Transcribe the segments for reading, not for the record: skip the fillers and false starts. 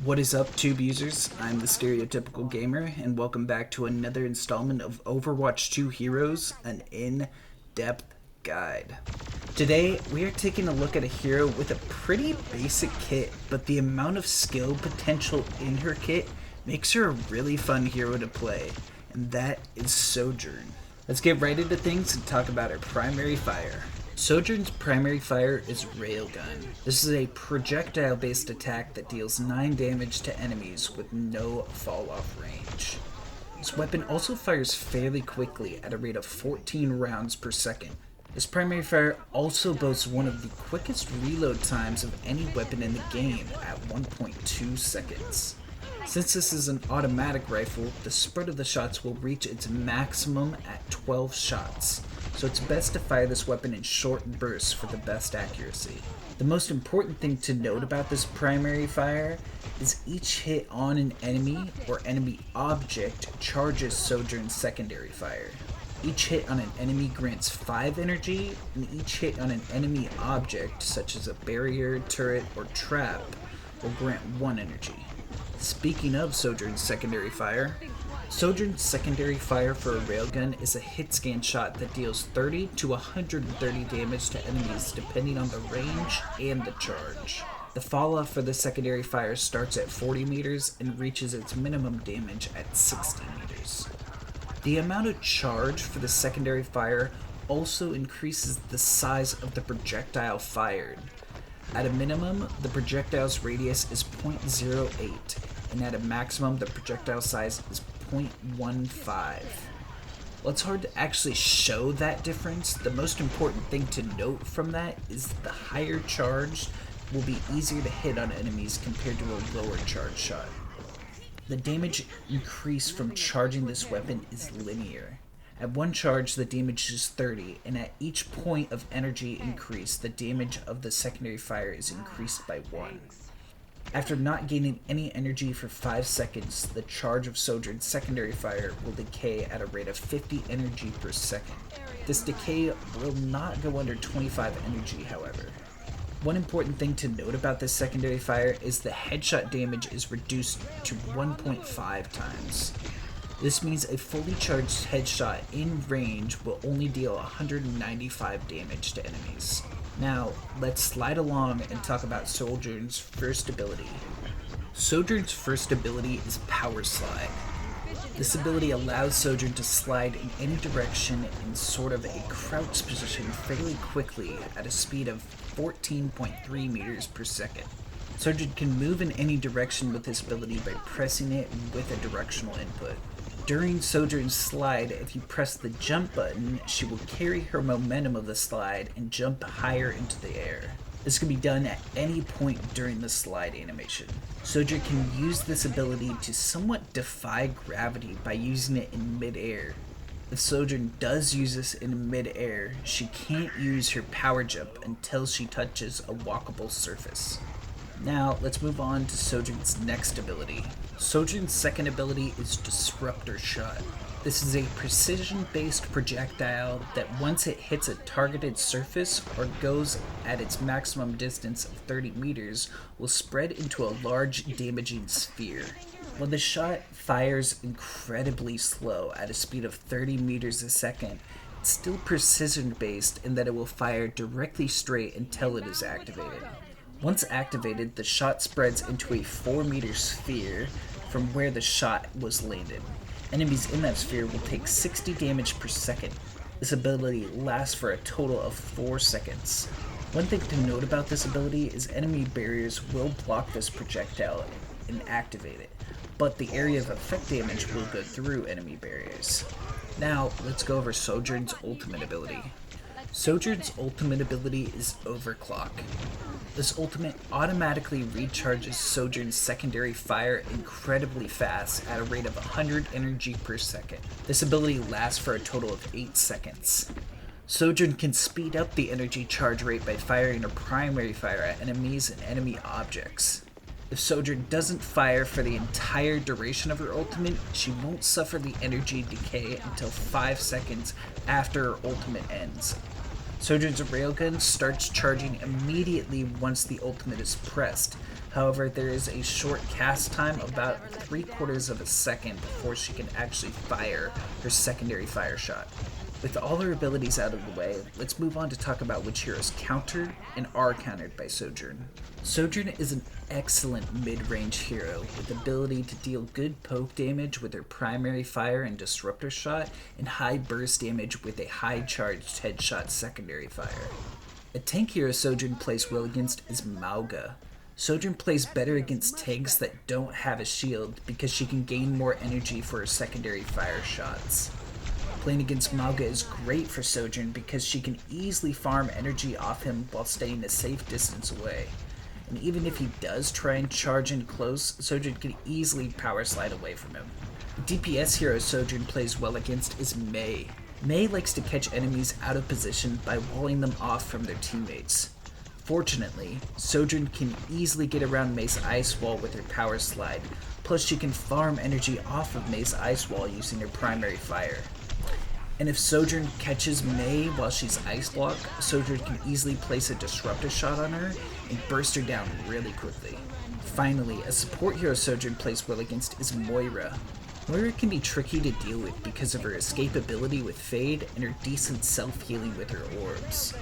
What is up, Tube users? I'm the Stereotypical Gamer, and welcome back to another installment of Overwatch 2 Heroes, an in-depth guide. Today, we are taking a look at a hero with a pretty basic kit, but the amount of skill potential in her kit makes her a really fun hero to play, and that is Sojourn. Let's get right into things and talk about her primary fire. Sojourn's primary fire is Railgun. This is a projectile-based attack that deals 9 damage to enemies with no fall-off range. This weapon also fires fairly quickly at a rate of 14 rounds per second. This primary fire also boasts one of the quickest reload times of any weapon in the game at 1.2 seconds. Since this is an automatic rifle, the spread of the shots will reach its maximum at 12 shots, so it's best to fire this weapon in short bursts for the best accuracy. The most important thing to note about this primary fire is each hit on an enemy or enemy object charges Sojourn's secondary fire. Each hit on an enemy grants 5 energy, and each hit on an enemy object, such as a barrier, turret, or trap, will grant 1 energy. Speaking of Sojourn's secondary fire, Sojourn's secondary fire for a railgun is a hit scan shot that deals 30 to 130 damage to enemies depending on the range and the charge. The falloff for the secondary fire starts at 40 meters and reaches its minimum damage at 60 meters. The amount of charge for the secondary fire also increases the size of the projectile fired. At a minimum, the projectile's radius is 0.08, and at a maximum, the projectile size is 0.15. While it's hard to actually show that difference, the most important thing to note from that is that the higher charge will be easier to hit on enemies compared to a lower charge shot. The damage increase from charging this weapon is linear. At one charge, the damage is 30, and at each point of energy increase, the damage of the secondary fire is increased by 1. After not gaining any energy for 5 seconds, the charge of Sojourn's secondary fire will decay at a rate of 50 energy per second. This decay will not go under 25 energy, however. One important thing to note about this secondary fire is the headshot damage is reduced to 1.5 times. This means a fully charged headshot in range will only deal 195 damage to enemies. Now, let's slide along and talk about Sojourn's first ability. Sojourn's first ability is Power Slide. This ability allows Sojourn to slide in any direction in sort of a crouch position fairly quickly at a speed of 14.3 meters per second. Sojourn can move in any direction with this ability by pressing it with a directional input. During Sojourn's slide, if you press the jump button, she will carry her momentum of the slide and jump higher into the air. This can be done at any point during the slide animation. Sojourn can use this ability to somewhat defy gravity by using it in mid-air. If Sojourn does use this in mid-air, she can't use her power jump until she touches a walkable surface. Now, let's move on to Sojourn's next ability. Sojourn's second ability is Disruptor Shot. This is a precision-based projectile that once it hits a targeted surface or goes at its maximum distance of 30 meters, will spread into a large damaging sphere. While the shot fires incredibly slow at a speed of 30 meters a second, it's still precision-based in that it will fire directly straight until it is activated. Once activated, the shot spreads into a 4-meter sphere from where the shot was landed. Enemies in that sphere will take 60 damage per second. This ability lasts for a total of 4 seconds. One thing to note about this ability is enemy barriers will block this projectile and activate it, but the area of effect damage will go through enemy barriers. Now, let's go over Sojourn's ultimate ability. Sojourn's ultimate ability is Overclock. This ultimate automatically recharges Sojourn's secondary fire incredibly fast at a rate of 100 energy per second. This ability lasts for a total of 8 seconds. Sojourn can speed up the energy charge rate by firing her primary fire at enemies and enemy objects. If Sojourn doesn't fire for the entire duration of her ultimate, she won't suffer the energy decay until 5 seconds after her ultimate ends. Sojourn's railgun starts charging immediately once the ultimate is pressed. However, there is a short cast time, about 3/4 of a second, before she can actually fire her secondary fire shot. With all her abilities out of the way, let's move on to talk about which heroes counter and are countered by Sojourn. Sojourn is an excellent mid-range hero with the ability to deal good poke damage with her primary fire and disruptor shot, and high burst damage with a high charged headshot secondary fire. A tank hero Sojourn plays well against is Mauga. Sojourn plays better against tanks that don't have a shield because she can gain more energy for her secondary fire shots. Playing against Mauga is great for Sojourn because she can easily farm energy off him while staying a safe distance away. And even if he does try and charge in close, Sojourn can easily power slide away from him. The DPS hero Sojourn plays well against is Mei. Mei likes to catch enemies out of position by walling them off from their teammates. Fortunately, Sojourn can easily get around Mei's ice wall with her power slide, plus she can farm energy off of Mei's ice wall using her primary fire. And if Sojourn catches Mei while she's ice blocked, Sojourn can easily place a disruptor shot on her and burst her down really quickly. Finally, a support hero Sojourn plays well against is Moira. Moira can be tricky to deal with because of her escapability with Fade and her decent self-healing with her orbs.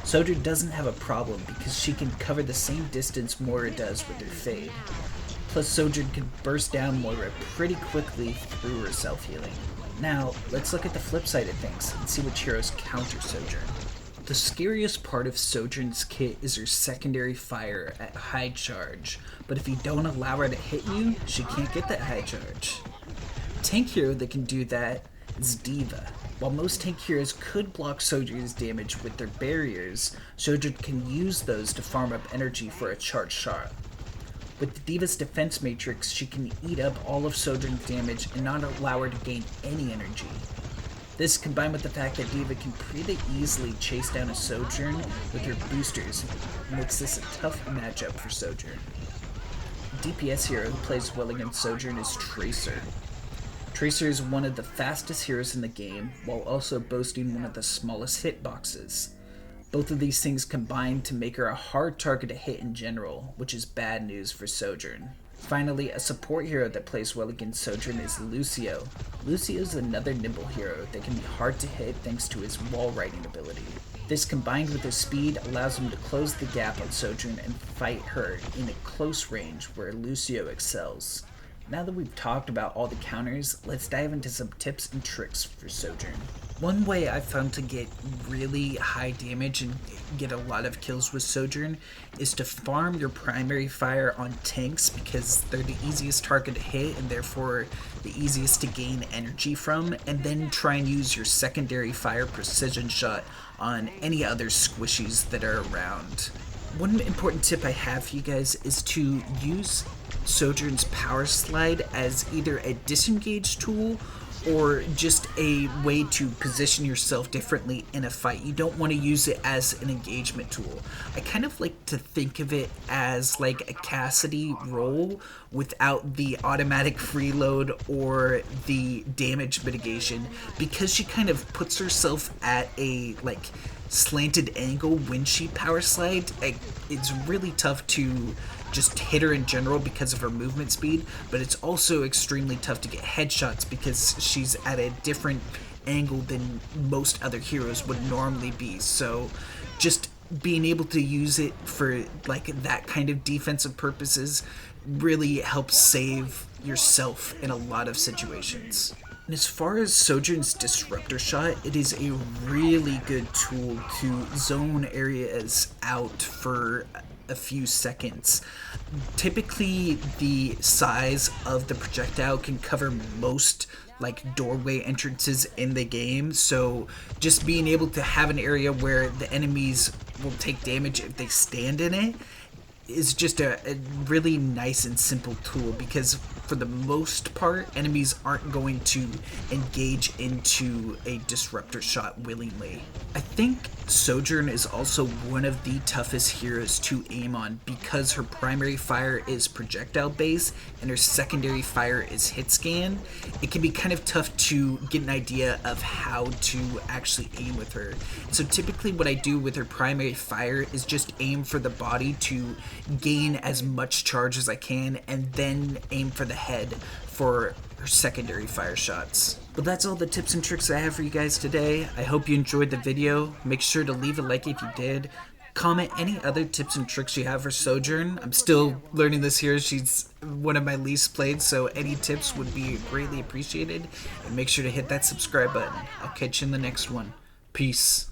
Sojourn doesn't have a problem because she can cover the same distance Moira does with her Fade. Plus, Sojourn can burst down Moira pretty quickly through her self-healing. Now, let's look at the flip side of things and see which heroes counter Sojourn. The scariest part of Sojourn's kit is her secondary fire at high charge, but if you don't allow her to hit you, she can't get that high charge. Tank hero that can do that is D.Va. While most tank heroes could block Sojourn's damage with their barriers, Sojourn can use those to farm up energy for a charged shot. With D.Va's defense matrix, she can eat up all of Sojourn's damage and not allow her to gain any energy. This, combined with the fact that D.Va can pretty easily chase down a Sojourn with her boosters, makes this a tough matchup for Sojourn. The DPS hero who plays well against Sojourn is Tracer. Tracer is one of the fastest heroes in the game, while also boasting one of the smallest hitboxes. Both of these things combine to make her a hard target to hit in general, which is bad news for Sojourn. Finally, a support hero that plays well against Sojourn is Lucio. Lucio is another nimble hero that can be hard to hit thanks to his wall riding ability. This, combined with his speed, allows him to close the gap on Sojourn and fight her in a close range where Lucio excels. Now that we've talked about all the counters, let's dive into some tips and tricks for Sojourn. One way I've found to get really high damage and get a lot of kills with Sojourn is to farm your primary fire on tanks because they're the easiest target to hit and therefore the easiest to gain energy from, and then try and use your secondary fire precision shot on any other squishies that are around. One important tip I have for you guys is to use Sojourn's power slide as either a disengage tool or just a way to position yourself differently in a fight. You don't want to use it as an engagement tool. I kind of like to think of it as like a Cassidy roll without the automatic freeload or the damage mitigation, because she kind of puts herself at a like slanted angle when she power slides. It's really tough to just hit her in general because of her movement speed, but it's also extremely tough to get headshots because she's at a different angle than most other heroes would normally be. So just being able to use it for like that kind of defensive purposes really helps save yourself in a lot of situations. And as far as Sojourn's disruptor shot, it is a really good tool to zone areas out for a few seconds. Typically, the size of the projectile can cover most like doorway entrances in the game, so just being able to have an area where the enemies will take damage if they stand in it is just a really nice and simple tool, because for the most part, enemies aren't going to engage into a disruptor shot willingly. I think Sojourn is also one of the toughest heroes to aim on because her primary fire is projectile based and her secondary fire is hit scan. It can be kind of tough to get an idea of how to actually aim with her. So typically what I do with her primary fire is just aim for the body to gain as much charge as I can and then aim for the head for her secondary fire shots. But that's all the tips and tricks I have for you guys today. I hope you enjoyed the video. Make sure to leave a like if you did. Comment any other tips and tricks you have for Sojourn. I'm still learning this here. She's one of my least played, so any tips would be greatly appreciated. And make sure to hit that subscribe button. I'll catch you in the next one. Peace.